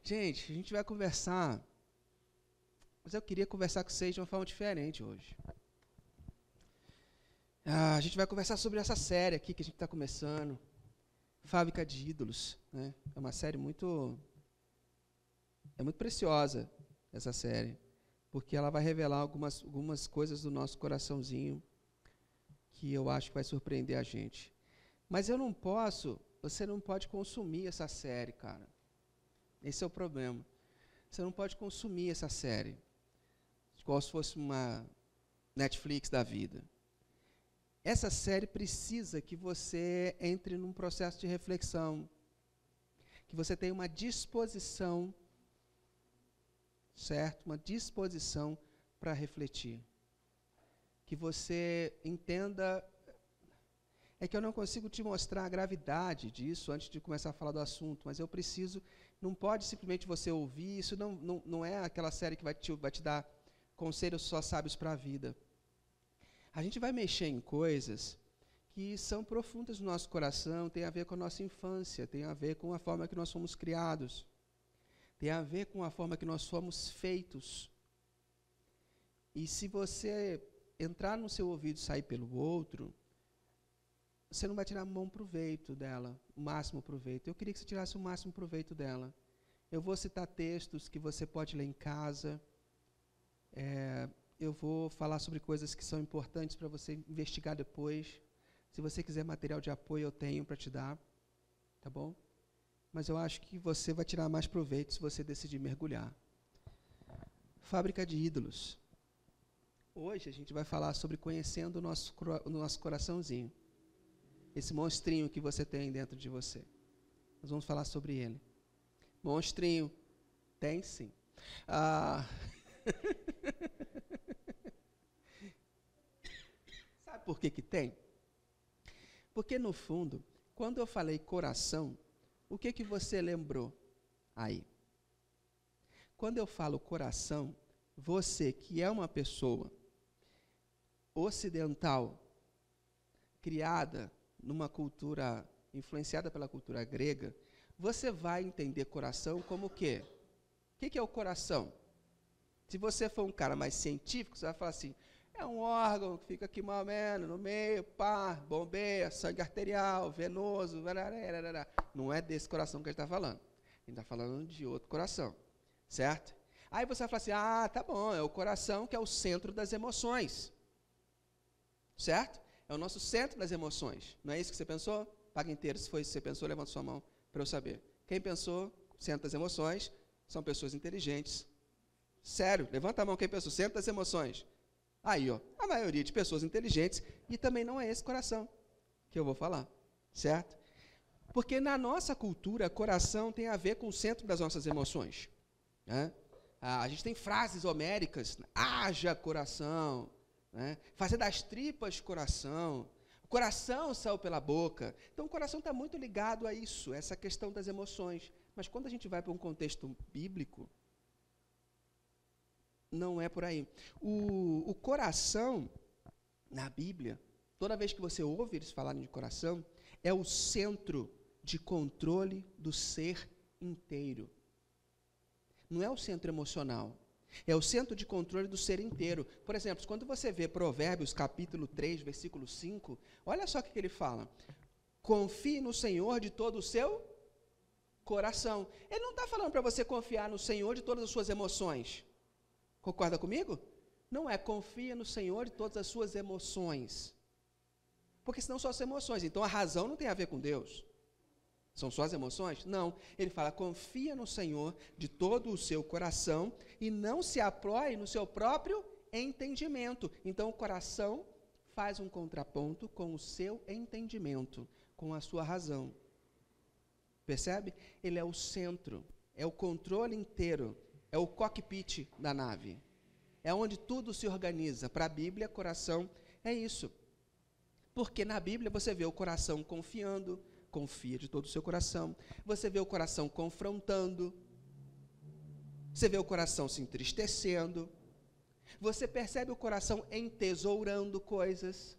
Gente, a gente vai conversar, mas eu queria conversar com vocês de uma forma diferente hoje. A gente vai conversar sobre essa série aqui que a gente está começando, Fábrica de Ídolos, né? É uma série muito preciosa, essa série, porque ela vai revelar algumas coisas do nosso coraçãozinho que eu acho que vai surpreender a gente. Mas você não pode consumir essa série, cara. Esse é o problema. Você não pode consumir essa série, como se fosse uma Netflix da vida. Essa série precisa que você entre num processo de reflexão, que você tenha uma disposição, certo? Uma disposição para refletir. Que você entenda. É que eu não consigo te mostrar a gravidade disso antes de começar a falar do assunto, mas eu preciso. Não pode simplesmente você ouvir, isso não é aquela série que vai te dar conselhos só sábios para a vida. A gente vai mexer em coisas que são profundas no nosso coração, tem a ver com a nossa infância, tem a ver com a forma que nós fomos criados, tem a ver com a forma que nós fomos feitos. E se você entrar no seu ouvido e sair pelo outro, você não vai tirar bom proveito dela, o máximo proveito. Eu queria que você tirasse o máximo proveito dela. Eu vou citar textos que você pode ler em casa. Eu vou falar sobre coisas que são importantes para você investigar depois. Se você quiser material de apoio, eu tenho para te dar. Tá bom? Mas eu acho que você vai tirar mais proveito se você decidir mergulhar. Fábrica de ídolos. Hoje a gente vai falar sobre conhecendo o nosso coraçãozinho. Esse monstrinho que você tem dentro de você. Nós vamos falar sobre ele. Monstrinho. Tem sim. Sabe por que tem? Porque, no fundo, quando eu falei coração, o que você lembrou aí? Quando eu falo coração, você que é uma pessoa ocidental, criada numa cultura influenciada pela cultura grega, você vai entender coração como o quê? O que é o coração? Se você for um cara mais científico, você vai falar assim, é um órgão que fica aqui mais ou menos, no meio, bombeia, sangue arterial, venoso, não é desse coração que a gente está falando. A gente está falando de outro coração, certo? Aí você vai falar assim, tá bom, é o coração que é o centro das emoções, certo? É o nosso centro das emoções. Não é isso que você pensou? Paga inteiro. Se foi isso que você pensou, levanta sua mão para eu saber. Quem pensou, centro das emoções, são pessoas inteligentes. Sério, levanta a mão quem pensou, centro das emoções. Aí, ó, a maioria de pessoas inteligentes, e também não é esse coração que eu vou falar, certo? Porque na nossa cultura, coração tem a ver com o centro das nossas emoções. Né? A gente tem frases homéricas, haja coração, né? Fazer das tripas coração, o coração saiu pela boca. Então o coração está muito ligado a isso, essa questão das emoções. Mas quando a gente vai para um contexto bíblico, não é por aí. O coração, na Bíblia, toda vez que você ouve eles falarem de coração, é o centro de controle do ser inteiro. Não é o centro emocional. É o centro de controle do ser inteiro. Por exemplo, quando você vê Provérbios, capítulo 3, versículo 5, olha só o que ele fala. Confie no Senhor de todo o seu coração. Ele não está falando para você confiar no Senhor de todas as suas emoções. Concorda comigo? Não é confia no Senhor de todas as suas emoções. Porque senão são as emoções. Então a razão não tem a ver com Deus. São só as emoções? Não. Ele fala, confia no Senhor de todo o seu coração e não se apoie no seu próprio entendimento. Então, o coração faz um contraponto com o seu entendimento, com a sua razão. Percebe? Ele é o centro, é o controle inteiro, é o cockpit da nave. É onde tudo se organiza. Para a Bíblia, coração é isso. Porque na Bíblia você vê o coração confiando, confia de todo o seu coração. Você vê o coração confrontando. Você vê o coração se entristecendo. Você percebe o coração entesourando coisas.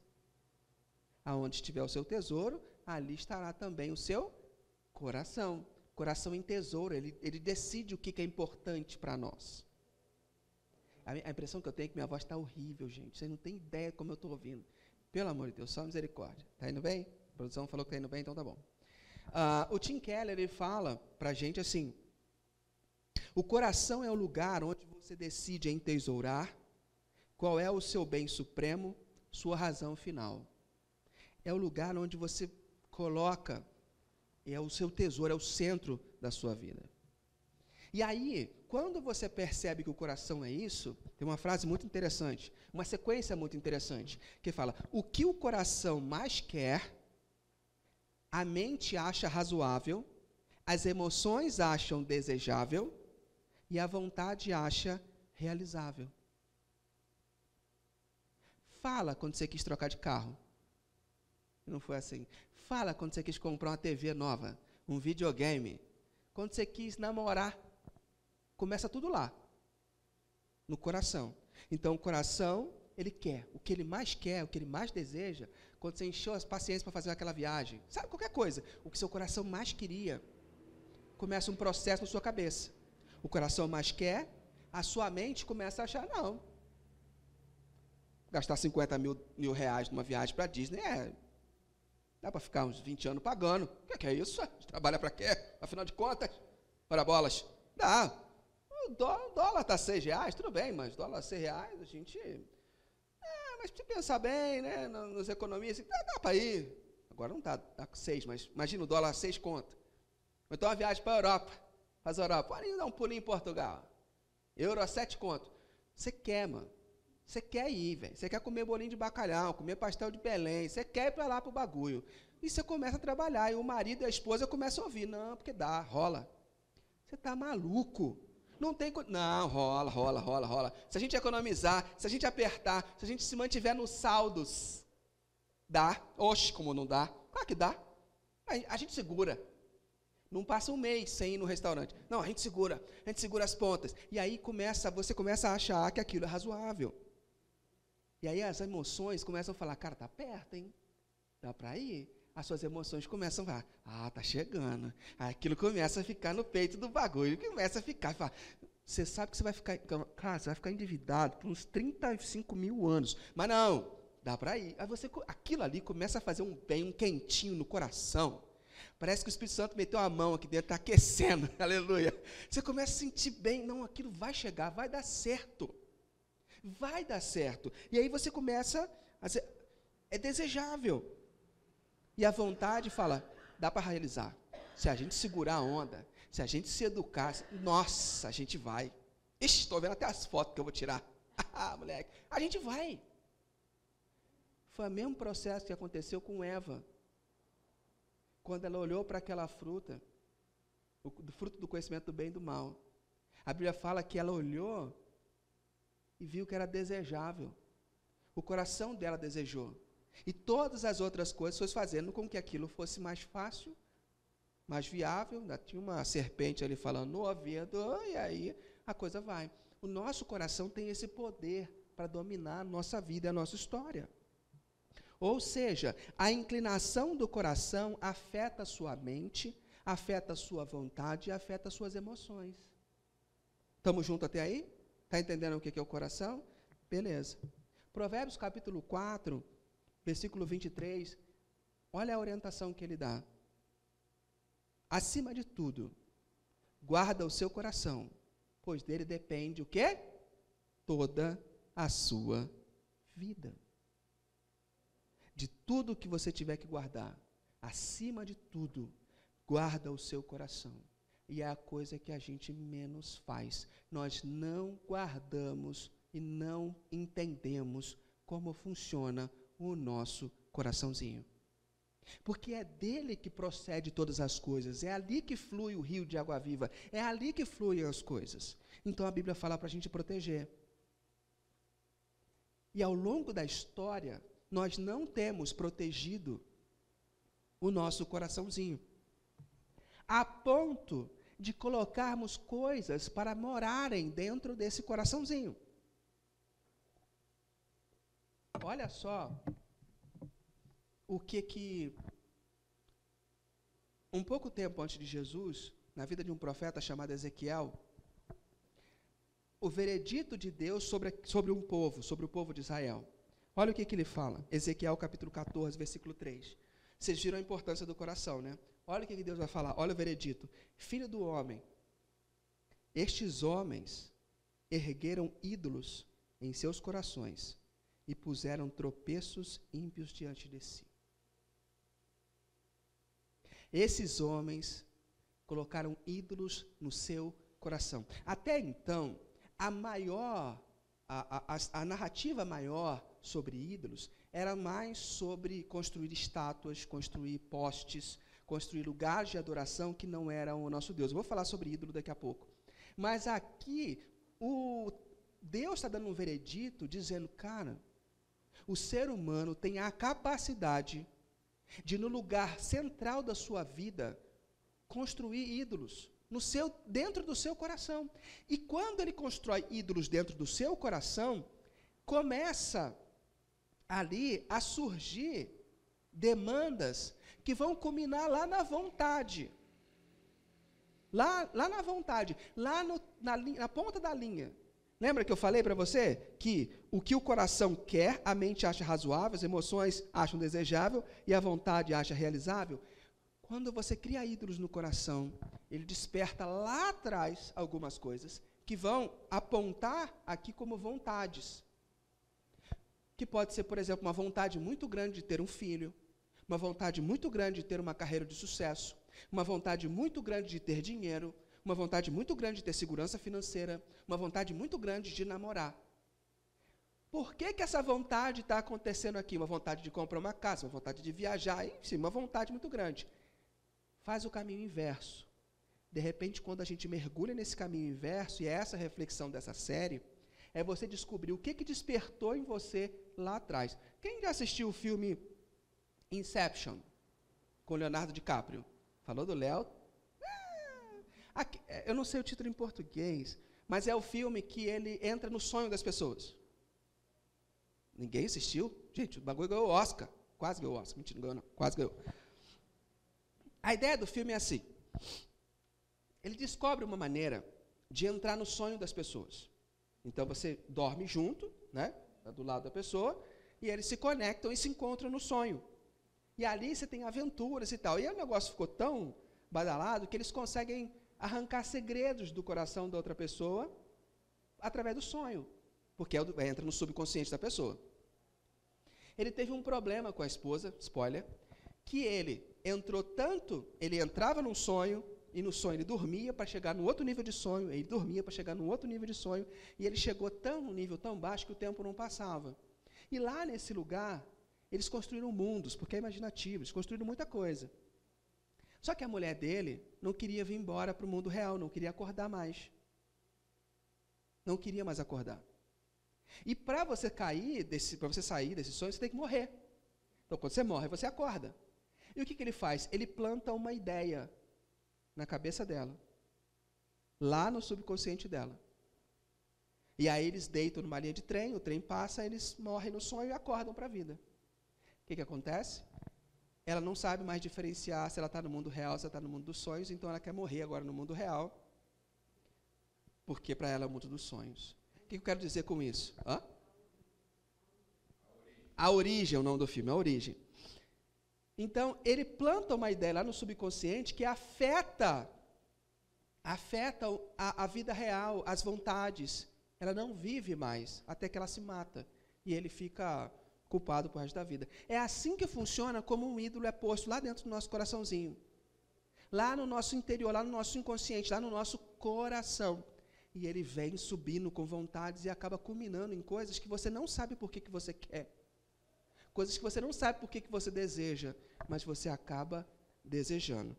Aonde estiver o seu tesouro, ali estará também o seu coração. Coração entesoura, ele decide o que é importante para nós. A impressão que eu tenho é que minha voz está horrível, gente. Vocês não têm ideia como eu estou ouvindo. Pelo amor de Deus, só misericórdia. Está indo bem? A produção falou que está indo bem, então tá bom. O Tim Keller, ele fala para a gente assim, o coração é o lugar onde você decide entesourar qual é o seu bem supremo, sua razão final. É o lugar onde você coloca, é o seu tesouro, é o centro da sua vida. E aí, quando você percebe que o coração é isso, tem uma frase muito interessante, uma sequência muito interessante, que fala, o que o coração mais quer, a mente acha razoável, as emoções acham desejável e a vontade acha realizável. Fala quando você quis trocar de carro. Não foi assim. Fala quando você quis comprar uma TV nova, um videogame. Quando você quis namorar. Começa tudo lá, no coração. Então, o coração, ele quer. O que ele mais quer, o que ele mais deseja, quando você encheu as paciências para fazer aquela viagem, sabe, qualquer coisa, o que seu coração mais queria, começa um processo na sua cabeça. O coração mais quer, a sua mente começa a achar, não. Gastar 50 mil reais numa viagem para a Disney, dá para ficar uns 20 anos pagando. O que é isso? A gente trabalha para quê? Afinal de contas, para bolas, dá. O dólar está R$6, tudo bem, mas dólar R$6, a gente... mas se pensar bem, né, nos economistas, dá para ir. Agora não está 6, mas imagina o dólar 6 conto. Então uma viagem para a Europa, faz a Europa, pode dar um pulinho em Portugal. Euro a 7 conto. Você quer, mano. Você quer ir, velho. Você quer comer bolinho de bacalhau, comer pastel de Belém, você quer ir para lá para o bagulho. E você começa a trabalhar, e o marido e a esposa começam a ouvir. Não, porque dá, rola. Você está maluco. Não tem... Não, rola. Se a gente economizar, se a gente apertar, se a gente se mantiver nos saldos, dá. Oxe, como não dá? Claro que dá. A gente segura. Não passa um mês sem ir no restaurante. Não, a gente segura as pontas. E aí você começa a achar que aquilo é razoável. E aí as emoções começam a falar, cara, tá perto, hein? Dá para ir? As suas emoções começam a falar, tá chegando. Aquilo começa a ficar no peito do bagulho, começa a ficar, fala, você sabe que você vai ficar, cara, você vai ficar endividado por uns 35 mil anos, mas não, dá para ir. Aí aquilo ali começa a fazer um bem, um quentinho no coração. Parece que o Espírito Santo meteu a mão aqui dentro, está aquecendo, aleluia. Você começa a sentir bem, não, aquilo vai chegar, vai dar certo. Vai dar certo. E aí você começa a dizer, é desejável. E a vontade fala, dá para realizar. Se a gente segurar a onda, se a gente se educar, nossa, a gente vai. Ixi, estou vendo até as fotos que eu vou tirar. Moleque, a gente vai. Foi o mesmo processo que aconteceu com Eva. Quando ela olhou para aquela fruta, do fruto do conhecimento do bem e do mal. A Bíblia fala que ela olhou e viu que era desejável. O coração dela desejou. E todas as outras coisas foram fazendo com que aquilo fosse mais fácil, mais viável. Tinha uma serpente ali falando no ouvido, e aí a coisa vai. O nosso coração tem esse poder para dominar a nossa vida e a nossa história. Ou seja, a inclinação do coração afeta a sua mente, afeta a sua vontade e afeta as suas emoções. Estamos juntos até aí? Está entendendo o que é o coração? Beleza. Provérbios capítulo 4, versículo 23, olha a orientação que ele dá. Acima de tudo, guarda o seu coração, pois dele depende o quê? Toda a sua vida. De tudo que você tiver que guardar, acima de tudo, guarda o seu coração. E é a coisa que a gente menos faz. Nós não guardamos e não entendemos como funciona o nosso coraçãozinho. Porque é dele que procede todas as coisas, é ali que flui o rio de água viva, é ali que fluem as coisas. Então a Bíblia fala para a gente proteger. E ao longo da história, nós não temos protegido o nosso coraçãozinho, a ponto de colocarmos coisas para morarem dentro desse coraçãozinho. Olha só um pouco tempo antes de Jesus, na vida de um profeta chamado Ezequiel, o veredito de Deus sobre um povo, sobre o povo de Israel. Olha o que ele fala, Ezequiel capítulo 14, versículo 3. Vocês viram a importância do coração, né? Olha o que Deus vai falar, olha o veredito. Filho do homem, estes homens ergueram ídolos em seus corações e puseram tropeços ímpios diante de si. Esses homens colocaram ídolos no seu coração. Até então, a narrativa maior sobre ídolos era mais sobre construir estátuas, construir postes, construir lugares de adoração que não eram o nosso Deus. Eu vou falar sobre ídolo daqui a pouco. Mas aqui, Deus está dando um veredito dizendo, cara, o ser humano tem a capacidade de, no lugar central da sua vida, construir ídolos dentro do seu coração. E quando ele constrói ídolos dentro do seu coração, começa ali a surgir demandas que vão culminar lá na vontade. Lá na vontade, na ponta da linha. Lembra que eu falei para você que o que o coração quer, a mente acha razoável, as emoções acham desejável e a vontade acha realizável? Quando você cria ídolos no coração, ele desperta lá atrás algumas coisas que vão apontar aqui como vontades. Que pode ser, por exemplo, uma vontade muito grande de ter um filho, uma vontade muito grande de ter uma carreira de sucesso, uma vontade muito grande de ter dinheiro, uma vontade muito grande de ter segurança financeira, uma vontade muito grande de namorar. Por que essa vontade está acontecendo aqui? Uma vontade de comprar uma casa, uma vontade de viajar, enfim, uma vontade muito grande. Faz o caminho inverso. De repente, quando a gente mergulha nesse caminho inverso, e é essa a reflexão dessa série, é você descobrir o que despertou em você lá atrás. Quem já assistiu o filme Inception, com Leonardo DiCaprio? Falou do Léo? Eu não sei o título em português, mas é o filme que ele entra no sonho das pessoas. Ninguém assistiu? Gente, o bagulho ganhou o Oscar. Quase ganhou o Oscar. Mentira, não ganhou não. Quase ganhou. A ideia do filme é assim. Ele descobre uma maneira de entrar no sonho das pessoas. Então, você dorme junto, né? Tá do lado da pessoa, e eles se conectam e se encontram no sonho. E ali você tem aventuras e tal. E o negócio ficou tão badalado que eles conseguem arrancar segredos do coração da outra pessoa através do sonho, porque entra no subconsciente da pessoa. Ele teve um problema com a esposa, spoiler, que ele entrava num sonho, e no sonho ele dormia para chegar no outro nível de sonho, ele dormia para chegar no outro nível de sonho, e ele chegou num nível tão baixo que o tempo não passava. E lá nesse lugar, eles construíram mundos, porque é imaginativo, eles construíram muita coisa. Só que a mulher dele não queria vir embora para o mundo real, não queria acordar mais. Não queria mais acordar. E para você sair desse sonho, você tem que morrer. Então, quando você morre, você acorda. E o que ele faz? Ele planta uma ideia na cabeça dela, lá no subconsciente dela. E aí eles deitam numa linha de trem, o trem passa, eles morrem no sonho e acordam para a vida. O que acontece? Ela não sabe mais diferenciar se ela está no mundo real, se ela está no mundo dos sonhos, então ela quer morrer agora no mundo real, porque para ela é o mundo dos sonhos. O que eu quero dizer com isso? A origem é o nome do filme, a origem. Então, ele planta uma ideia lá no subconsciente que afeta a vida real, as vontades. Ela não vive mais, até que ela se mata. E ele fica culpado pro resto da vida. É assim que funciona como um ídolo é posto lá dentro do nosso coraçãozinho. Lá no nosso interior, lá no nosso inconsciente, lá no nosso coração. E ele vem subindo com vontades e acaba culminando em coisas que você não sabe por que você quer. Coisas que você não sabe por que você deseja, mas você acaba desejando.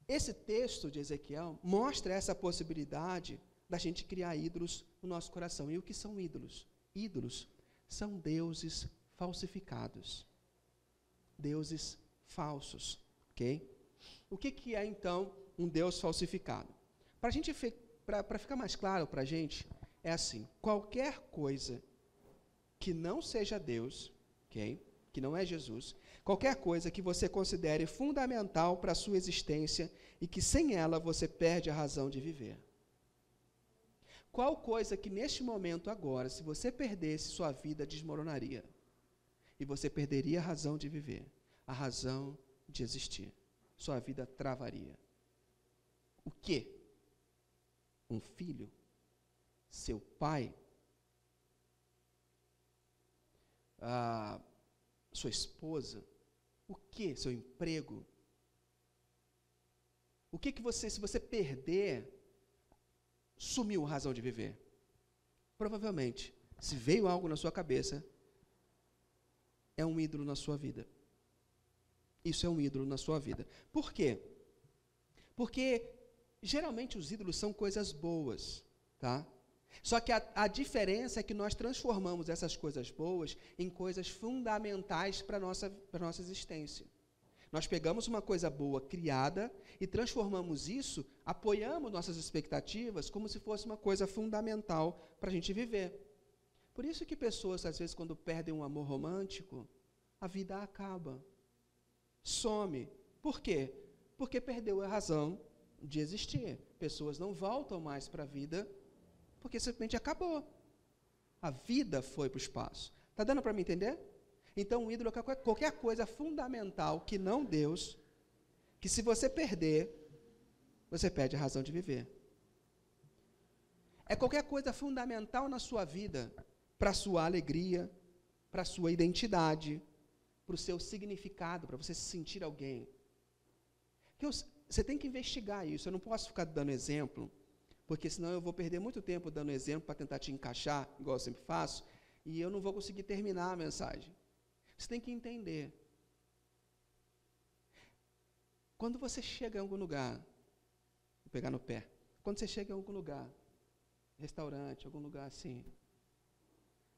Esse texto de Ezequiel mostra essa possibilidade da gente criar ídolos no nosso coração. E o que são ídolos? Ídolos são deuses falsificados. Deuses falsos. Ok? O que é, então, um Deus falsificado? Para ficar mais claro para a gente, é assim: qualquer coisa que não seja Deus, ok? Que não é Jesus, qualquer coisa que você considere fundamental para a sua existência e que sem ela você perde a razão de viver. Qual coisa que neste momento agora, se você perdesse, sua vida desmoronaria? E você perderia a razão de viver, a razão de existir. Sua vida travaria. O quê? Um filho? Seu pai? Sua esposa? O quê? Seu emprego? O que você, se você perder, sumiu a razão de viver? Provavelmente, se veio algo na sua cabeça, é um ídolo na sua vida. Isso é um ídolo na sua vida. Por quê? Porque geralmente os ídolos são coisas boas, tá? Só que a diferença é que nós transformamos essas coisas boas em coisas fundamentais para a nossa existência. Nós pegamos uma coisa boa criada e transformamos isso, apoiamos nossas expectativas como se fosse uma coisa fundamental para a gente viver. Por isso que pessoas, às vezes, quando perdem um amor romântico, a vida acaba, some. Por quê? Porque perdeu a razão de existir. Pessoas não voltam mais para a vida porque simplesmente acabou. A vida foi para o espaço. Está dando para me entender? Então, o ídolo é qualquer coisa fundamental que não Deus, que se você perder, você perde a razão de viver. É qualquer coisa fundamental na sua vida, para a sua alegria, para a sua identidade, para o seu significado, para você se sentir alguém. Você tem que investigar isso. Eu não posso ficar dando exemplo, porque senão eu vou perder muito tempo dando exemplo para tentar te encaixar, igual eu sempre faço, e eu não vou conseguir terminar a mensagem. Você tem que entender. Quando você chega em algum lugar, vou pegar no pé, quando você chega em algum lugar, restaurante, algum lugar assim,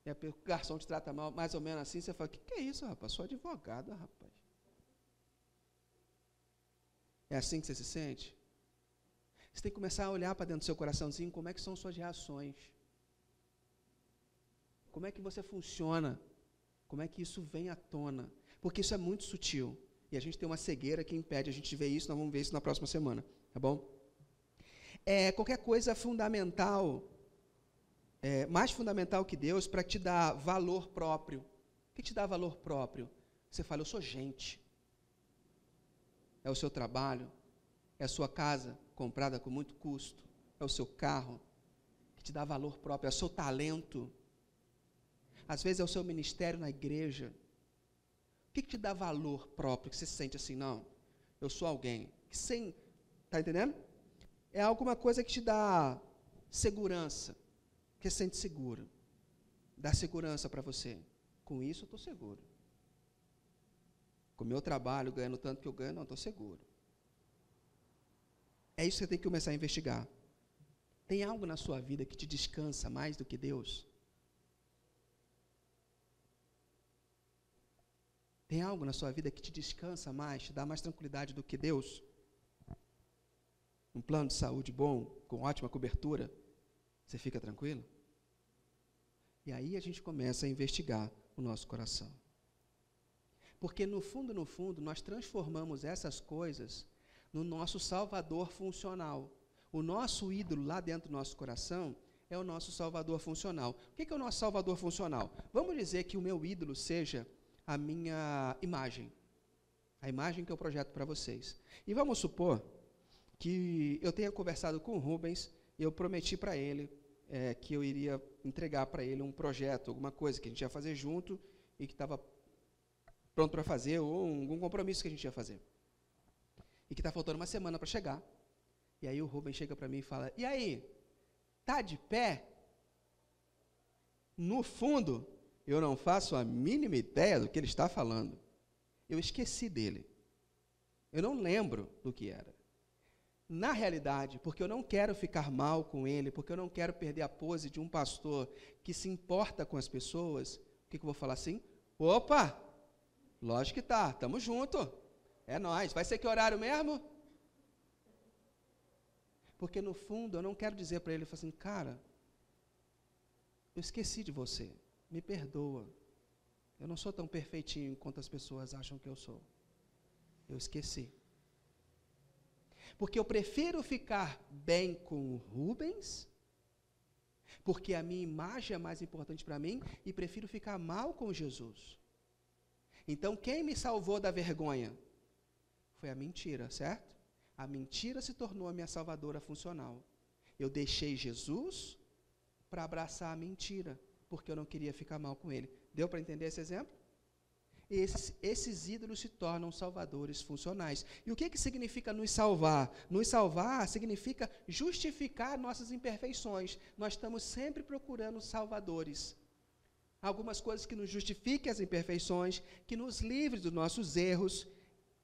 e o garçom te trata mal, mais ou menos assim, você fala, que é isso, rapaz? Sou advogado, rapaz. É assim que você se sente? Você tem que começar a olhar para dentro do seu coraçãozinho, como é que são suas reações. Como é que você funciona? Como é que isso vem à tona? Porque isso é muito sutil. E a gente tem uma cegueira que impede a gente de ver isso, nós vamos ver isso na próxima semana, tá bom? Qualquer coisa fundamental, mais fundamental que Deus, para te dar valor próprio. O que te dá valor próprio? Você fala, eu sou gente. É o seu trabalho, é a sua casa comprada com muito custo, é o seu carro, que te dá valor próprio, é o seu talento. Às vezes é o seu ministério na igreja. O que te dá valor próprio, que você se sente assim, não, eu sou alguém. Está entendendo? É alguma coisa que te dá segurança, que você se sente seguro. Dá segurança para você. Com isso eu estou seguro. Com o meu trabalho, ganhando tanto que eu ganho, não, estou seguro. É isso que você tem que começar a investigar. Tem algo na sua vida que te descansa mais do que Deus? Tem algo na sua vida que te descansa mais, te dá mais tranquilidade do que Deus? Um plano de saúde bom, com ótima cobertura, você fica tranquilo? E aí a gente começa a investigar o nosso coração. Porque no fundo, nós transformamos essas coisas no nosso salvador funcional. O nosso ídolo lá dentro do nosso coração é o nosso salvador funcional. O que é o nosso salvador funcional? Vamos dizer que o meu ídolo seja a minha imagem. A imagem que eu projeto para vocês. E vamos supor que eu tenha conversado com o Rubens e eu prometi para ele que eu iria entregar para ele um projeto, alguma coisa que a gente ia fazer junto e que estava pronto para fazer, ou algum compromisso que a gente ia fazer. E que está faltando uma semana para chegar. E aí o Rubens chega para mim e fala, e aí, tá de pé? No fundo, eu não faço a mínima ideia do que ele está falando. Eu esqueci dele. Eu não lembro do que era. Na realidade, porque eu não quero ficar mal com ele, porque eu não quero perder a pose de um pastor que se importa com as pessoas, o que eu vou falar assim? Opa! Lógico que tá, tamo junto. É nóis. Vai ser que horário mesmo? Porque no fundo eu não quero dizer para ele assim, cara, eu esqueci de você, me perdoa. Eu não sou tão perfeitinho quanto as pessoas acham que eu sou. Eu esqueci. Porque eu prefiro ficar bem com o Rubens, porque a minha imagem é mais importante para mim, e prefiro ficar mal com Jesus. Então, quem me salvou da vergonha? Foi a mentira, certo? A mentira se tornou a minha salvadora funcional. Eu deixei Jesus para abraçar a mentira, porque eu não queria ficar mal com ele. Deu para entender esse exemplo? Esses ídolos se tornam salvadores funcionais. E o que significa nos salvar? Nos salvar significa justificar nossas imperfeições. Nós estamos sempre procurando salvadores. Algumas coisas que nos justifiquem as imperfeições, que nos livre dos nossos erros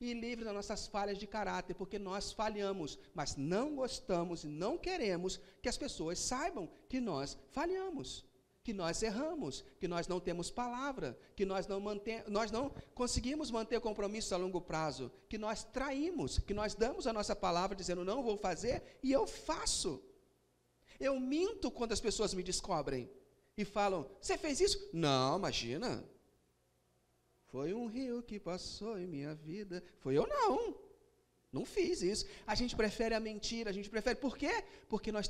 e livre das nossas falhas de caráter, porque nós falhamos, mas não gostamos e não queremos que as pessoas saibam que nós falhamos, que nós erramos, que nós não temos palavra, que nós não conseguimos manter compromissos a longo prazo, que nós traímos, que nós damos a nossa palavra dizendo não vou fazer e eu faço. Eu minto quando as pessoas me descobrem e falam, você fez isso? Não, imagina. Foi um rio que passou em minha vida. Foi eu não. Não fiz isso. A gente prefere a mentira, a gente prefere. Por quê? Porque nós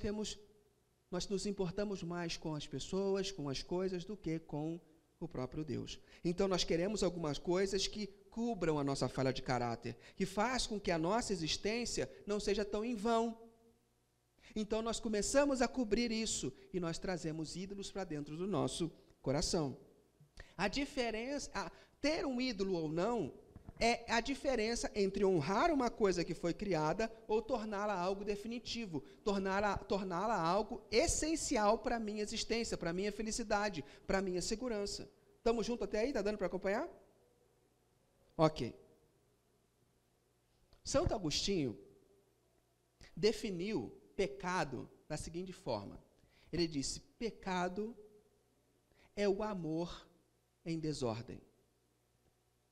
nos importamos mais com as pessoas, com as coisas, do que com o próprio Deus. Então nós queremos algumas coisas que cubram a nossa falha de caráter, que faz com que a nossa existência não seja tão em vão. Então nós começamos a cobrir isso e nós trazemos ídolos para dentro do nosso coração. A diferença, ter um ídolo ou não, é a diferença entre honrar uma coisa que foi criada ou torná-la algo definitivo, torná-la algo essencial para a minha existência, para a minha felicidade, para a minha segurança. Estamos juntos até aí? Está dando para acompanhar? Ok. Santo Agostinho definiu pecado da seguinte forma. Ele disse, pecado é o amor em desordem.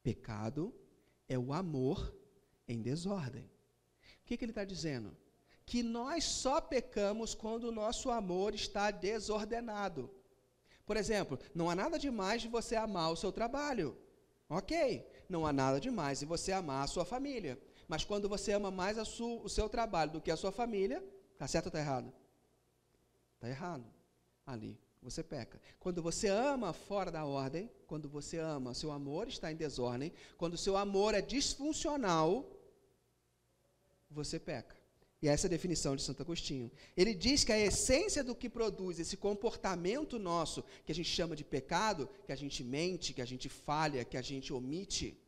Pecado é o amor em desordem. O que ele está dizendo? Que nós só pecamos quando o nosso amor está desordenado. Por exemplo, não há nada demais de você amar o seu trabalho. Ok, não há nada demais de você amar a sua família. Mas quando você ama mais o seu trabalho do que a sua família, está certo ou está errado? Está errado. Ali você peca. Quando você ama fora da ordem, quando você ama, seu amor está em desordem, quando seu amor é disfuncional, você peca. E essa é a definição de Santo Agostinho. Ele diz que a essência do que produz esse comportamento nosso, que a gente chama de pecado, que a gente mente, que a gente falha, que a gente omite,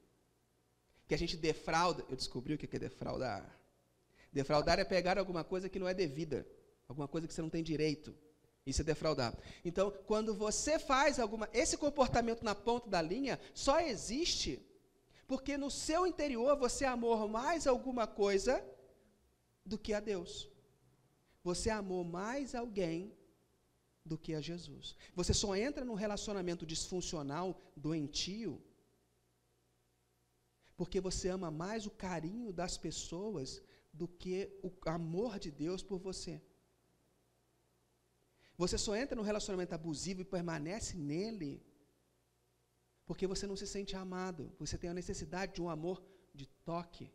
que a gente defrauda. Eu descobri o que é defraudar. Defraudar é pegar alguma coisa que não é devida, alguma coisa que você não tem direito. Isso é defraudar. Então, quando você faz esse comportamento na ponta da linha, só existe porque no seu interior você amou mais alguma coisa do que a Deus. Você amou mais alguém do que a Jesus. Você só entra num relacionamento disfuncional, doentio, porque você ama mais o carinho das pessoas do que o amor de Deus por você. Você só entra num relacionamento abusivo e permanece nele porque você não se sente amado. Você tem a necessidade de um amor de toque.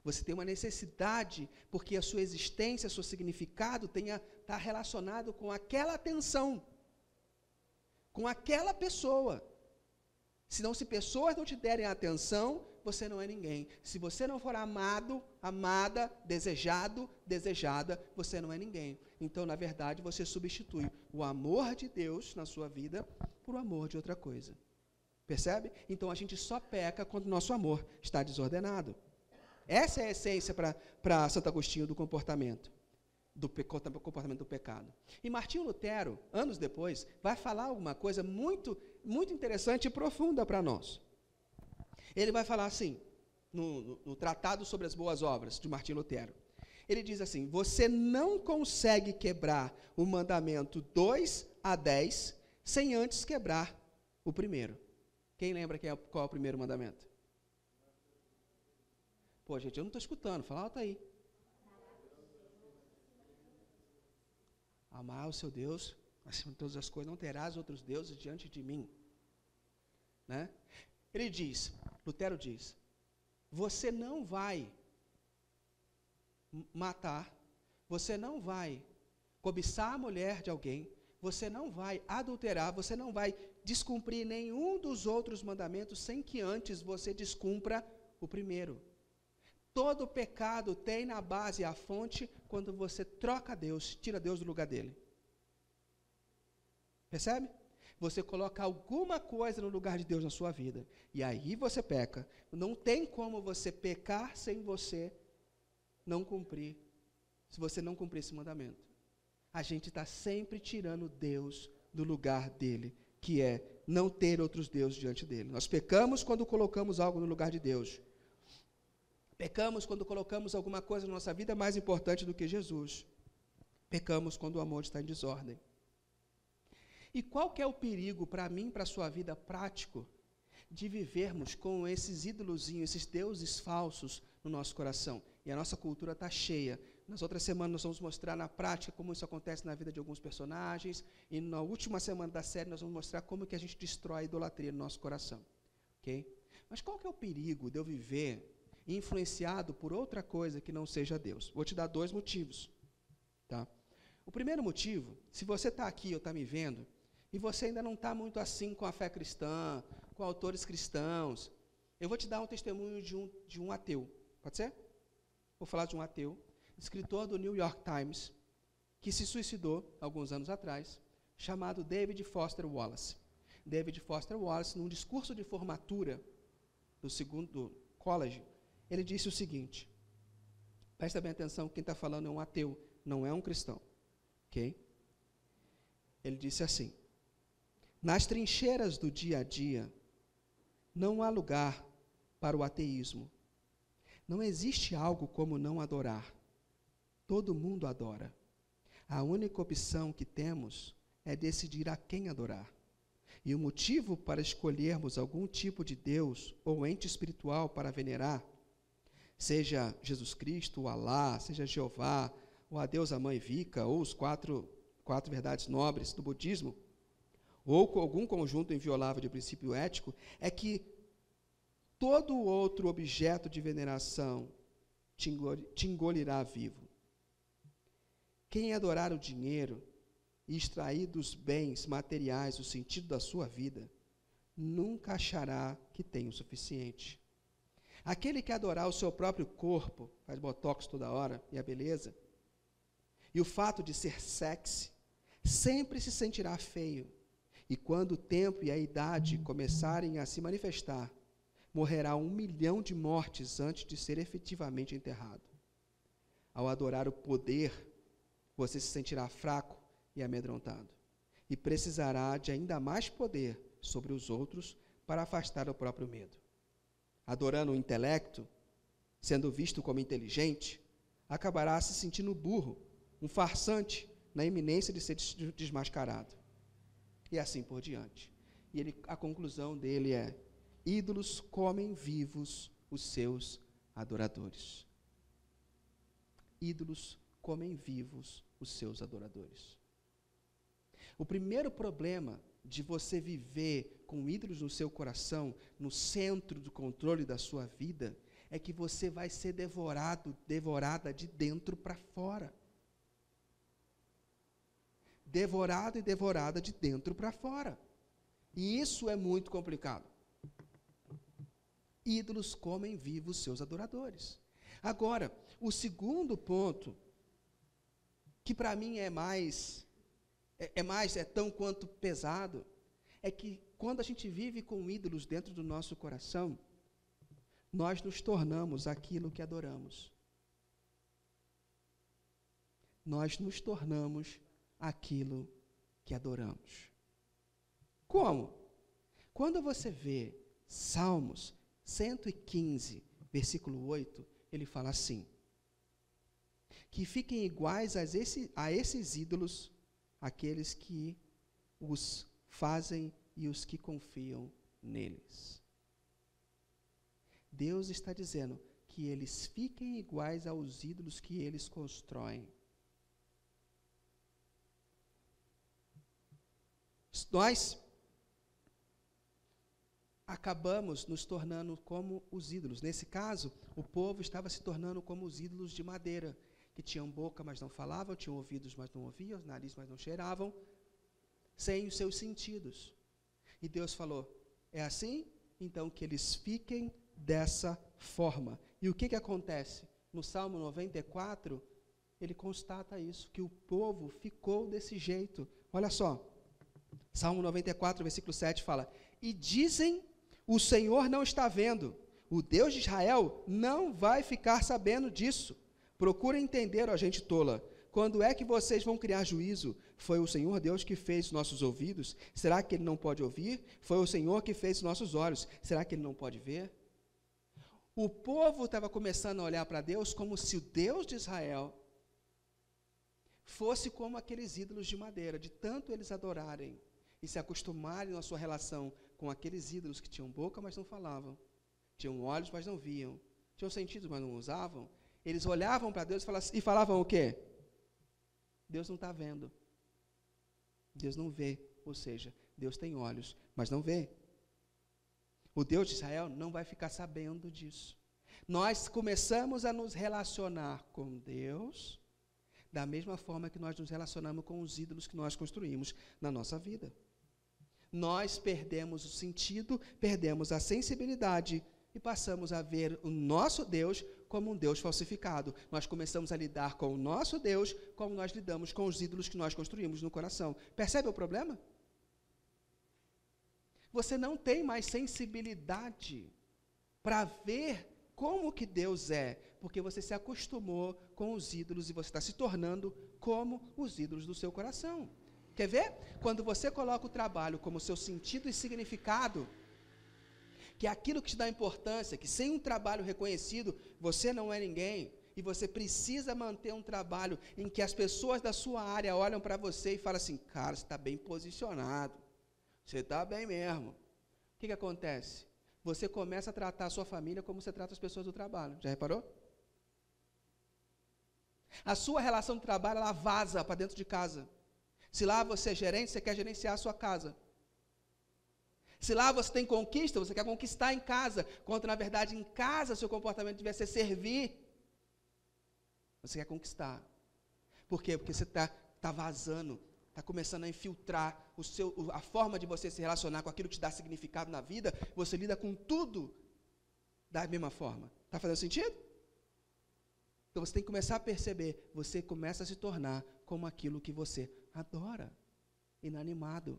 Você tem uma necessidade porque a sua existência, seu significado está relacionado com aquela atenção, com aquela pessoa. Senão, se pessoas não te derem atenção, você não é ninguém. Se você não for amado, amada, desejado, desejada, você não é ninguém. Então, na verdade, você substitui o amor de Deus na sua vida por o amor de outra coisa. Percebe? Então, a gente só peca quando o nosso amor está desordenado. Essa é a essência para Santo Agostinho do comportamento do pecado. E Martinho Lutero, anos depois, vai falar alguma coisa muito, muito interessante e profunda para nós. Ele vai falar assim, no Tratado sobre as Boas Obras, de Martinho Lutero. Ele diz assim, você não consegue quebrar o mandamento 2 a 10 sem antes quebrar o primeiro. Quem lembra qual é o primeiro mandamento? Pô, gente, eu não estou escutando, fala alto aí. Amar o seu Deus, acima de todas as coisas, não terás outros deuses diante de mim. né? Ele diz, Lutero diz, você não vai matar, você não vai cobiçar a mulher de alguém, você não vai adulterar, você não vai descumprir nenhum dos outros mandamentos sem que antes você descumpra o primeiro. Todo pecado tem na base a fonte quando você troca Deus, tira Deus do lugar dele. Percebe? Você coloca alguma coisa no lugar de Deus na sua vida, e aí você peca. Não tem como você pecar sem você não cumprir, se você não cumprir esse mandamento. A gente está sempre tirando Deus do lugar dele, que é não ter outros deuses diante dele. Nós pecamos quando colocamos algo no lugar de Deus. Pecamos quando colocamos alguma coisa na nossa vida mais importante do que Jesus. Pecamos quando o amor está em desordem. E qual que é o perigo para mim, para a sua vida prático, de vivermos com esses ídolozinhos, esses deuses falsos no nosso coração? E a nossa cultura está cheia. Nas outras semanas nós vamos mostrar na prática como isso acontece na vida de alguns personagens, e na última semana da série nós vamos mostrar como que a gente destrói a idolatria no nosso coração. Ok? Mas qual que é o perigo de eu viver influenciado por outra coisa que não seja Deus? Vou te dar 2 motivos. Tá? O primeiro motivo, se você está aqui ou está me vendo, e você ainda não está muito assim com a fé cristã, com autores cristãos, eu vou te dar um testemunho de um ateu. Pode ser? Vou falar de um ateu, escritor do New York Times, que se suicidou alguns anos atrás, chamado David Foster Wallace. David Foster Wallace, num discurso de formatura do segundo college, ele disse o seguinte, presta bem atenção, quem está falando é um ateu, não é um cristão. Ok? Ele disse assim, nas trincheiras do dia a dia, não há lugar para o ateísmo. Não existe algo como não adorar. Todo mundo adora. A única opção que temos é decidir a quem adorar. E o motivo para escolhermos algum tipo de Deus ou ente espiritual para venerar, seja Jesus Cristo, o Alá, seja Jeová, ou a deusa mãe Vika, ou os quatro verdades nobres do budismo, ou com algum conjunto inviolável de princípio ético, é que todo outro objeto de veneração te engolirá vivo. Quem adorar o dinheiro e extrair dos bens materiais o sentido da sua vida, nunca achará que tem o suficiente. Aquele que adorar o seu próprio corpo, faz botox toda hora, e a beleza, e o fato de ser sexy, sempre se sentirá feio. E quando o tempo e a idade começarem a se manifestar, morrerá 1 milhão de mortes antes de ser efetivamente enterrado. Ao adorar o poder, você se sentirá fraco e amedrontado, e precisará de ainda mais poder sobre os outros para afastar o próprio medo. Adorando o intelecto, sendo visto como inteligente, acabará se sentindo burro, um farsante, na iminência de ser desmascarado. E assim por diante. E a conclusão dele é, ídolos comem vivos os seus adoradores. Ídolos comem vivos os seus adoradores. O primeiro problema de você viver com ídolos no seu coração, no centro do controle da sua vida, é que você vai ser devorada de dentro para fora. Devorado e devorada de dentro para fora. E isso é muito complicado. Ídolos comem vivos seus adoradores. Agora, o segundo ponto, que para mim é tão quanto pesado, é que quando a gente vive com ídolos dentro do nosso coração, nós nos tornamos aquilo que adoramos. Nós nos tornamos aquilo que adoramos. Como? Quando você vê Salmos 115, versículo 8, ele fala assim, que fiquem iguais a esses ídolos, aqueles que os fazem e os que confiam neles. Deus está dizendo que eles fiquem iguais aos ídolos que eles constroem. acabamos nos tornando como os ídolos. Nesse caso, o povo estava se tornando como os ídolos de madeira, que tinham boca, mas não falavam, tinham ouvidos, mas não ouviam, nariz, mas não cheiravam, sem os seus sentidos. E Deus falou, é assim? Então que eles fiquem dessa forma. E o que acontece? No Salmo 94, ele constata isso, que o povo ficou desse jeito. Olha só, Salmo 94, versículo 7 fala, e dizem, o Senhor não está vendo, o Deus de Israel não vai ficar sabendo disso. Procura entender, ó gente tola, quando é que vocês vão criar juízo? Foi o Senhor Deus que fez nossos ouvidos? Será que Ele não pode ouvir? Foi o Senhor que fez nossos olhos? Será que Ele não pode ver? O povo estava começando a olhar para Deus como se o Deus de Israel fosse como aqueles ídolos de madeira, de tanto eles adorarem e se acostumarem na sua relação com aqueles ídolos que tinham boca, mas não falavam, tinham olhos, mas não viam, tinham sentidos, mas não usavam. Eles olhavam para Deus e falavam o quê? Deus não está vendo. Deus não vê, ou seja, Deus tem olhos, mas não vê. O Deus de Israel não vai ficar sabendo disso. Nós começamos a nos relacionar com Deus da mesma forma que nós nos relacionamos com os ídolos que nós construímos na nossa vida. Nós perdemos o sentido, perdemos a sensibilidade e passamos a ver o nosso Deus como um Deus falsificado. Nós começamos a lidar com o nosso Deus como nós lidamos com os ídolos que nós construímos no coração. Percebe o problema? Você não tem mais sensibilidade para ver como que Deus é, porque você se acostumou com os ídolos e você está se tornando como os ídolos do seu coração. Quer ver? Quando você coloca o trabalho como seu sentido e significado, que é aquilo que te dá importância, que sem um trabalho reconhecido, você não é ninguém, e você precisa manter um trabalho em que as pessoas da sua área olham para você e falam assim, cara, você está bem posicionado, você está bem mesmo. O que acontece? Você começa a tratar a sua família como você trata as pessoas do trabalho. Já reparou? A sua relação de trabalho, ela vaza para dentro de casa. Se lá você é gerente, você quer gerenciar a sua casa. Se lá você tem conquista, você quer conquistar em casa, quando na verdade em casa seu comportamento devia ser servir. Você quer conquistar. Por quê? Porque você está vazando, está começando a infiltrar a forma de você se relacionar com aquilo que te dá significado na vida, você lida com tudo da mesma forma. Está fazendo sentido? Então você tem que começar a perceber, você começa a se tornar como aquilo que você adora, inanimado.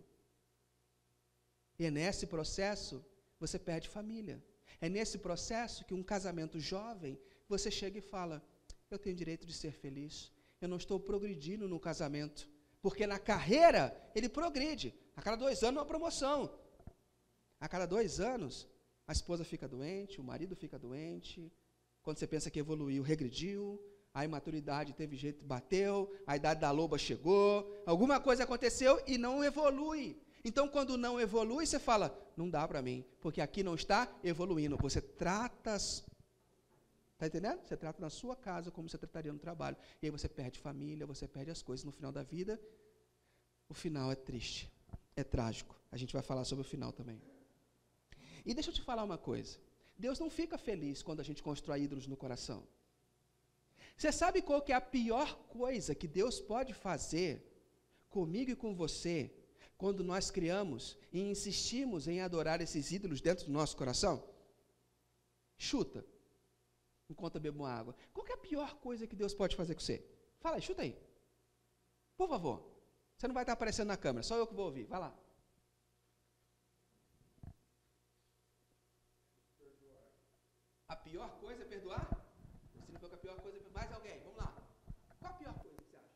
E é nesse processo, você perde família. É nesse processo que um casamento jovem, você chega e fala, eu tenho direito de ser feliz, eu não estou progredindo no casamento, porque na carreira, ele progride. A cada 2 anos, uma promoção. A cada 2 anos, a esposa fica doente, o marido fica doente, quando você pensa que evoluiu, regrediu, a imaturidade teve jeito, bateu, a idade da loba chegou, alguma coisa aconteceu e não evolui. Então, quando não evolui, você fala, não dá para mim, porque aqui não está evoluindo. Você trata, está entendendo? Você trata na sua casa como você trataria no trabalho. E aí você perde família, você perde as coisas. No final da vida, o final é triste, é trágico. A gente vai falar sobre o final também. E deixa eu te falar uma coisa. Deus não fica feliz quando a gente constrói ídolos no coração. Você sabe qual que é a pior coisa que Deus pode fazer comigo e com você, quando nós criamos e insistimos em adorar esses ídolos dentro do nosso coração? Chuta, enquanto eu bebo água. Qual que é a pior coisa que Deus pode fazer com você? Fala aí, chuta aí. Por favor. Você não vai estar aparecendo na câmera, só eu que vou ouvir. Vai lá. A pior coisa é perdoar? Você não falou que a pior coisa é perdoar? Mais alguém? Vamos lá. Qual a pior coisa que você acha?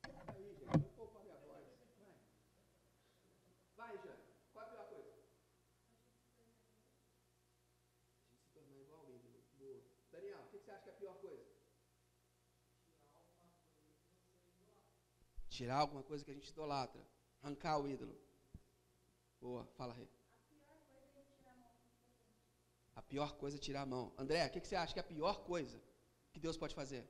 Aí, gente, eu pouco a minha voz. Vai, Jane. Qual a pior coisa? A gente se tornar igual ao ídolo. Boa. Daniel, o que você acha que é a pior coisa? Tirar alguma coisa que a gente idolatra. Arrancar o ídolo. Boa, fala, Rei. A pior coisa é tirar a mão. André, o que você acha que é a pior coisa que Deus pode fazer?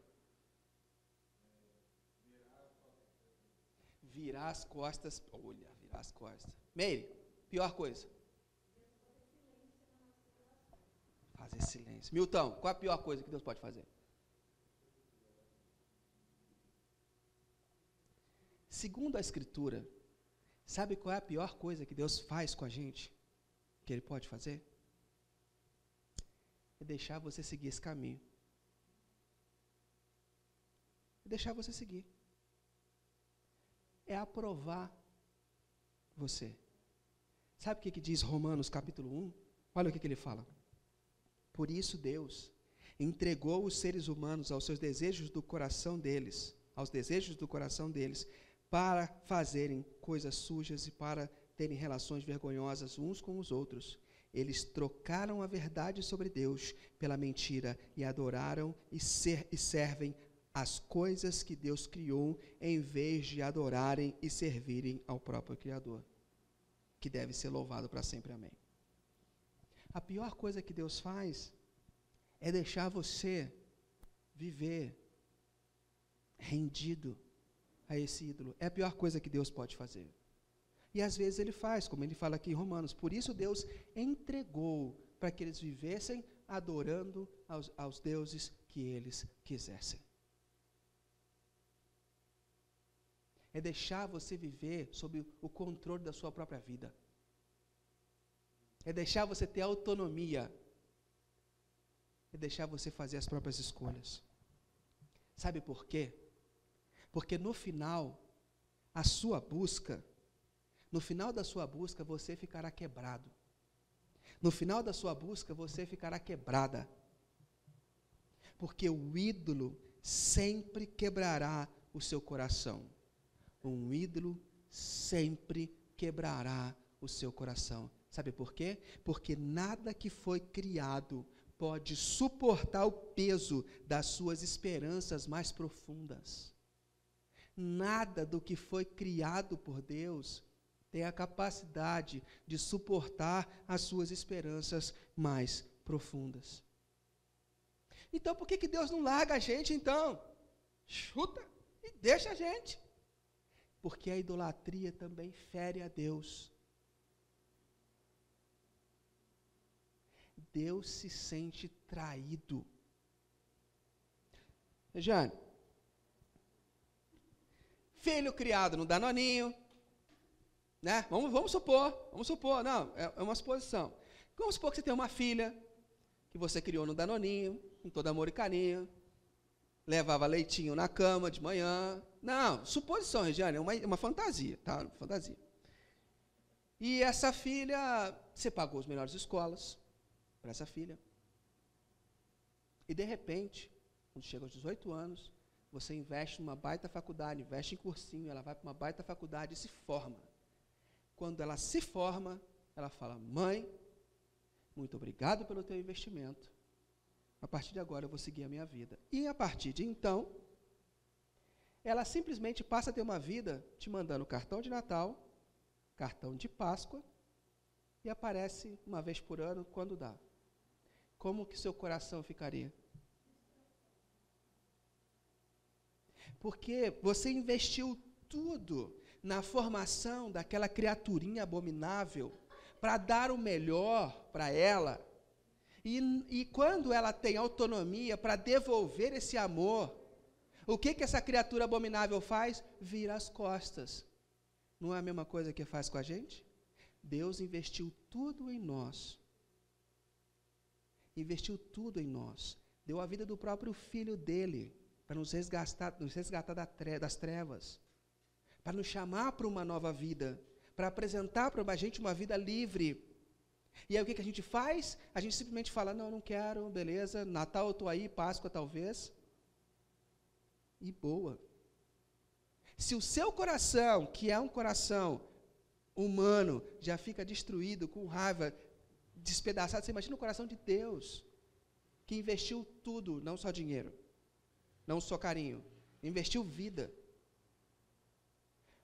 Virar as costas. Olha, virar as costas. Meire, pior coisa. Fazer silêncio. Milton, qual a pior coisa que Deus pode fazer? Segundo a Escritura, sabe qual é a pior coisa que Deus faz com a gente? Que Ele pode fazer? É deixar você seguir esse caminho. É deixar você seguir. É aprovar você. Sabe o que diz Romanos capítulo 1? Olha o que ele fala. Por isso Deus entregou os seres humanos aos seus desejos do coração deles, para fazerem coisas sujas e para terem relações vergonhosas uns com os outros. Eles trocaram a verdade sobre Deus pela mentira e adoraram e servem as coisas que Deus criou, em vez de adorarem e servirem ao próprio Criador, que deve ser louvado para sempre. Amém. A pior coisa que Deus faz é deixar você viver rendido a esse ídolo. É a pior coisa que Deus pode fazer. E às vezes Ele faz, como Ele fala aqui em Romanos. Por isso Deus entregou para que eles vivessem adorando aos deuses que eles quisessem. É deixar você viver sob o controle da sua própria vida. É deixar você ter autonomia. É deixar você fazer as próprias escolhas. Sabe por quê? Porque no final da sua busca, você ficará quebrado. No final da sua busca, você ficará quebrada. Porque o ídolo sempre quebrará o seu coração. Um ídolo sempre quebrará o seu coração. Sabe por quê? Porque nada que foi criado pode suportar o peso das suas esperanças mais profundas. Nada do que foi criado por Deus tem a capacidade de suportar as suas esperanças mais profundas. Então, por que Deus não larga a gente, então? Chuta e deixa a gente. Porque a idolatria também fere a Deus. Deus se sente traído. Jane, filho criado no Danoninho, né? Vamos supor, não, é uma suposição. Vamos supor que você tem uma filha que você criou no Danoninho, com todo amor e carinho, levava leitinho na cama de manhã. Não, suposição, Regiane, é uma fantasia, tá? Fantasia. E essa filha, você pagou as melhores escolas para essa filha. E de repente, quando chega aos 18 anos, você investe numa baita faculdade, investe em cursinho, ela vai para uma baita faculdade e se forma. Quando ela se forma, ela fala: mãe, muito obrigado pelo teu investimento. A partir de agora eu vou seguir a minha vida. E a partir de então, ela simplesmente passa a ter uma vida te mandando cartão de Natal, cartão de Páscoa, e aparece uma vez por ano quando dá. Como que seu coração ficaria? Porque você investiu tudo na formação daquela criaturinha abominável para dar o melhor para ela. E quando ela tem autonomia para devolver esse amor, o que essa criatura abominável faz? Vira as costas. Não é a mesma coisa que faz com a gente? Deus investiu tudo em nós. Investiu tudo em nós. Deu a vida do próprio Filho dele para nos resgatar das trevas, para nos chamar para uma nova vida, para apresentar para a gente uma vida livre. E aí o que a gente faz? A gente simplesmente fala: não, não quero, beleza, Natal eu estou aí, Páscoa talvez. E boa. Se o seu coração, que é um coração humano, já fica destruído, com raiva, despedaçado, você imagina o coração de Deus, que investiu tudo, não só dinheiro, não só carinho, investiu vida.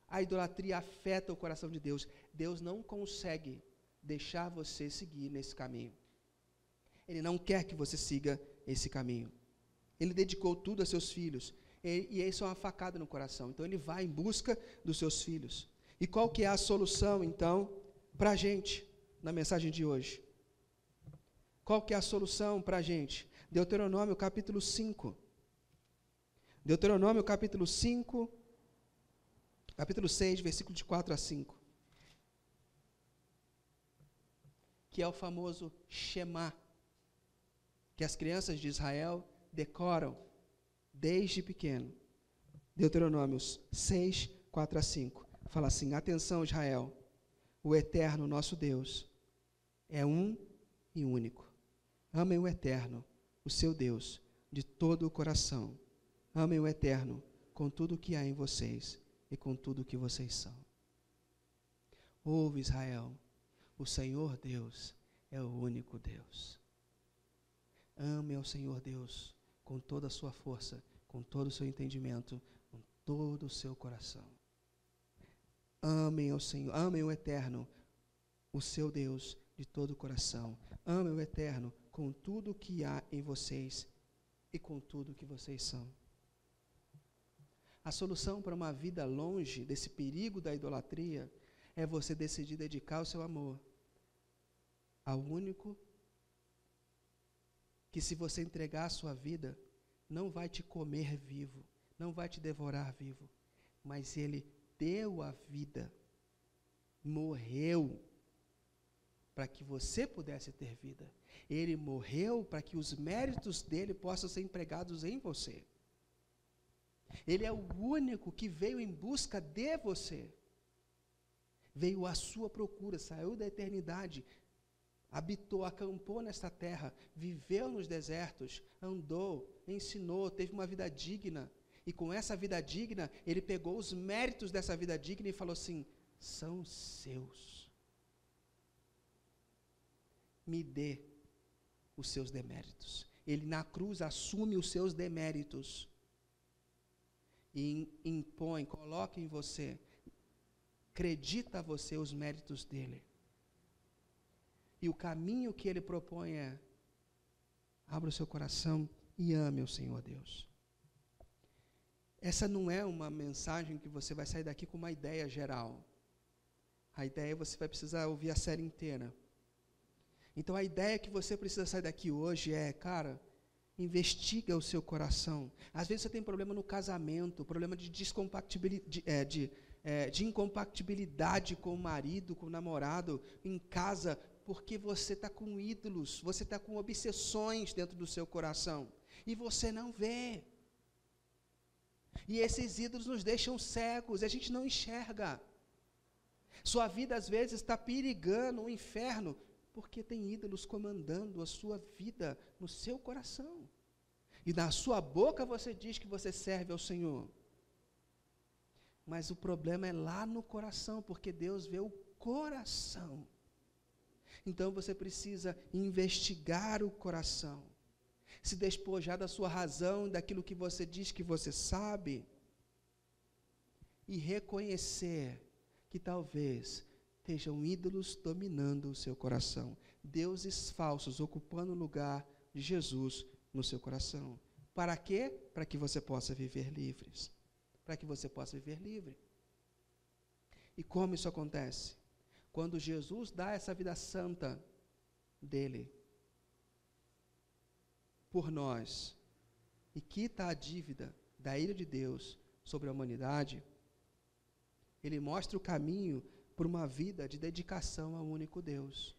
A idolatria afeta o coração de Deus. Deus não consegue deixar você seguir nesse caminho. Ele não quer que você siga esse caminho. Ele dedicou tudo a seus filhos. E isso é uma facada no coração. Então ele vai em busca dos seus filhos. E qual que é a solução, então, para a gente, na mensagem de hoje? Qual que é a solução para a gente? Deuteronômio capítulo 5. Deuteronômio capítulo 5, capítulo 6, versículo de 4 a 5. Que é o famoso Shema, que as crianças de Israel decoram desde pequeno. Deuteronômio 6, 4 a 5. Fala assim: atenção, Israel, o Eterno, nosso Deus, é um e único. Amem o Eterno, o seu Deus, de todo o coração. Amem o Eterno com tudo o que há em vocês e com tudo o que vocês são. Ouve, Israel, o Senhor Deus é o único Deus. Ame ao Senhor Deus com toda a sua força, com todo o seu entendimento, com todo o seu coração. Amem ao Senhor, amem o Eterno, o seu Deus, de todo o coração. Amem o Eterno com tudo o que há em vocês e com tudo o que vocês são. A solução para uma vida longe desse perigo da idolatria é você decidir dedicar o seu amor ao único que, se você entregar a sua vida, não vai te comer vivo, não vai te devorar vivo, mas Ele deu a vida, morreu para que você pudesse ter vida. Ele morreu para que os méritos dele possam ser empregados em você. Ele é o único que veio em busca de você. Veio à sua procura, saiu da eternidade, habitou, acampou nesta terra, viveu nos desertos, andou, ensinou, teve uma vida digna. E com essa vida digna, ele pegou os méritos dessa vida digna e falou assim: são seus. Me dê os seus deméritos. Ele na cruz assume os seus deméritos e impõe, coloca em você, acredita a você os méritos dele. E o caminho que ele propõe é: abra o seu coração e ame o Senhor Deus. Essa não é uma mensagem que você vai sair daqui com uma ideia geral. A ideia você vai precisar ouvir a série inteira. Então a ideia que você precisa sair daqui hoje é, cara, investiga o seu coração. Às vezes você tem problema no casamento, problema de de incompatibilidade com o marido, com o namorado, em casa, porque você está com ídolos, você está com obsessões dentro do seu coração, e você não vê. E esses ídolos nos deixam cegos, e a gente não enxerga. Sua vida às vezes está perigando o inferno, porque tem ídolos comandando a sua vida no seu coração. E na sua boca você diz que você serve ao Senhor. Mas o problema é lá no coração, porque Deus vê o coração. Então você precisa investigar o coração, se despojar da sua razão, daquilo que você diz que você sabe, e reconhecer que talvez estejam ídolos dominando o seu coração, deuses falsos ocupando o lugar de Jesus no seu coração. Para quê? Para que você possa viver livres. Para que você possa viver livre. E como isso acontece? Quando Jesus dá essa vida santa dele por nós e quita a dívida da ira de Deus sobre a humanidade, ele mostra o caminho por uma vida de dedicação ao único Deus.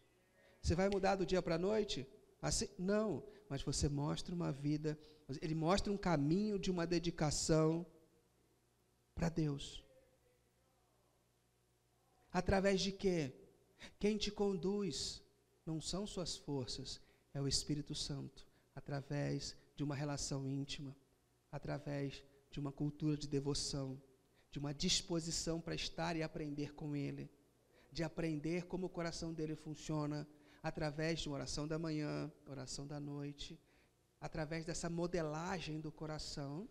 Você vai mudar do dia para a noite? Assim? Não, mas você mostra uma vida, ele mostra um caminho de uma dedicação para Deus. Através de quê? Quem te conduz não são suas forças, é o Espírito Santo, através de uma relação íntima, através de uma cultura de devoção, de uma disposição para estar e aprender com Ele, de aprender como o coração dele funciona, através de uma oração da manhã, oração da noite, através dessa modelagem do coração,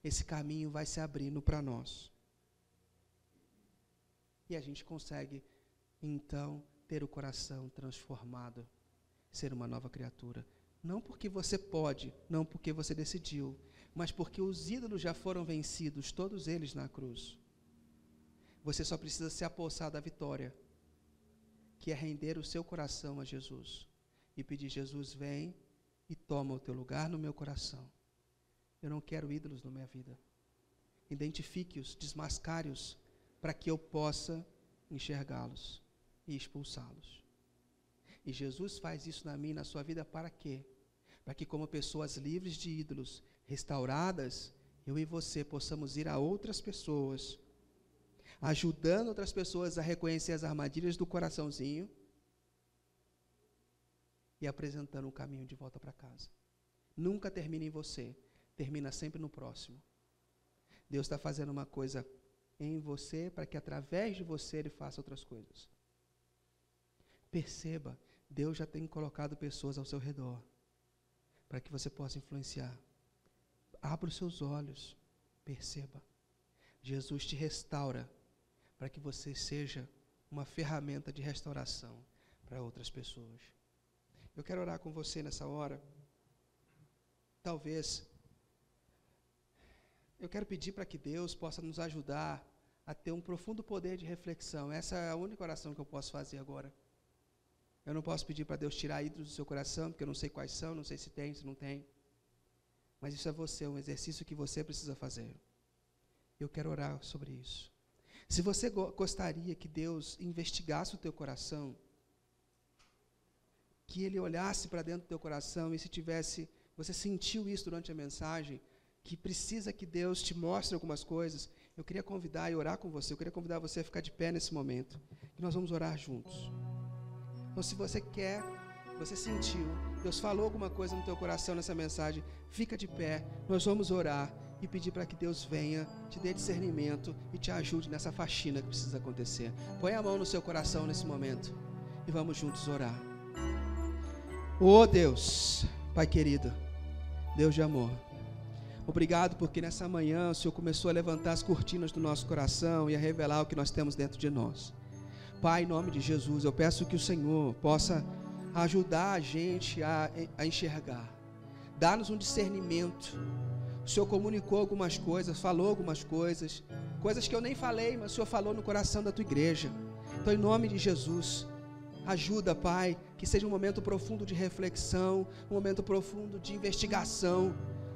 esse caminho vai se abrindo para nós. E a gente consegue, então, ter o coração transformado, ser uma nova criatura. Não porque você pode, não porque você decidiu, mas porque os ídolos já foram vencidos, todos eles na cruz. Você só precisa se apossar da vitória, que é render o seu coração a Jesus e pedir: Jesus, vem e toma o teu lugar no meu coração. Eu não quero ídolos na minha vida. Identifique-os, desmascare-os, para que eu possa enxergá-los e expulsá-los. E Jesus faz isso na minha e na sua vida para quê? Para que, como pessoas livres de ídolos, restauradas, eu e você possamos ir a outras pessoas, ajudando outras pessoas a reconhecer as armadilhas do coraçãozinho e apresentando um caminho de volta para casa. Nunca termina em você, termina sempre no próximo. Deus está fazendo uma coisa em você para que através de você Ele faça outras coisas. Perceba, Deus já tem colocado pessoas ao seu redor para que você possa influenciar. Abra os seus olhos, perceba. Jesus te restaura para que você seja uma ferramenta de restauração para outras pessoas. Eu quero orar com você nessa hora. Talvez, eu quero pedir para que Deus possa nos ajudar a ter um profundo poder de reflexão. Essa é a única oração que eu posso fazer agora. Eu não posso pedir para Deus tirar ídolos do seu coração, porque eu não sei quais são, não sei se tem, se não tem. Mas isso é você, um exercício que você precisa fazer. Eu quero orar sobre isso. Se você gostaria que Deus investigasse o teu coração, que Ele olhasse para dentro do teu coração e se tivesse, você sentiu isso durante a mensagem, que precisa que Deus te mostre algumas coisas, eu queria convidar e orar com você, eu queria convidar você a ficar de pé nesse momento, que nós vamos orar juntos. Então, se você quer, você sentiu, Deus falou alguma coisa no teu coração nessa mensagem, fica de pé, nós vamos orar e pedir para que Deus venha, te dê discernimento e te ajude nessa faxina que precisa acontecer. Põe a mão no seu coração nesse momento e vamos juntos orar. Oh Deus, Pai querido, Deus de amor, obrigado porque nessa manhã o Senhor começou a levantar as cortinas do nosso coração e a revelar o que nós temos dentro de nós. Pai, em nome de Jesus, eu peço que o Senhor possa ajudar a gente a enxergar, dar-nos um discernimento. O Senhor comunicou algumas coisas, falou algumas coisas, coisas que eu nem falei, mas o Senhor falou no coração da tua igreja. Então, em nome de Jesus, ajuda, Pai, que seja um momento profundo de reflexão, um momento profundo de investigação,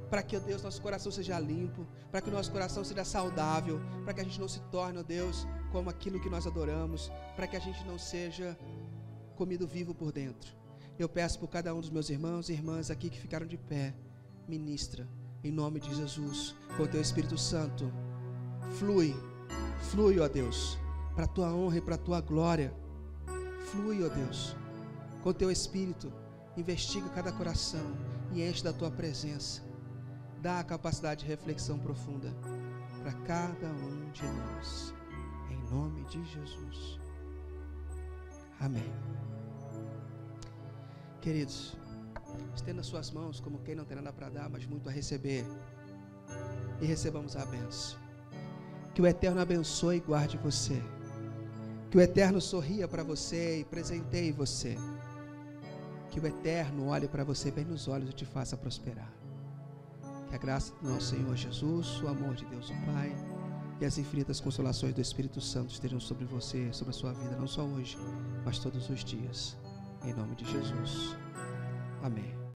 para que, ó Deus, nosso coração seja limpo, para que o nosso coração seja saudável, para que a gente não se torne, ó Deus, como aquilo que nós adoramos, para que a gente não seja comido vivo por dentro. Eu peço por cada um dos meus irmãos e irmãs aqui que ficaram de pé, ministra, em nome de Jesus, com o teu Espírito Santo, flui, ó Deus, para a tua honra e para a tua glória, flui, ó Deus, com o teu Espírito, investiga cada coração e enche da tua presença, dá a capacidade de reflexão profunda para cada um de nós, em nome de Jesus, amém. Queridos, estenda suas mãos como quem não tem nada para dar, mas muito a receber, e recebamos a bênção. Que o Eterno abençoe e guarde você, que o Eterno sorria para você e presenteie você, que o Eterno olhe para você bem nos olhos e te faça prosperar. Que a graça do nosso Senhor Jesus, o amor de Deus o Pai e as infinitas consolações do Espírito Santo estejam sobre você, sobre a sua vida, não só hoje, mas todos os dias. Em nome de Jesus. Amém.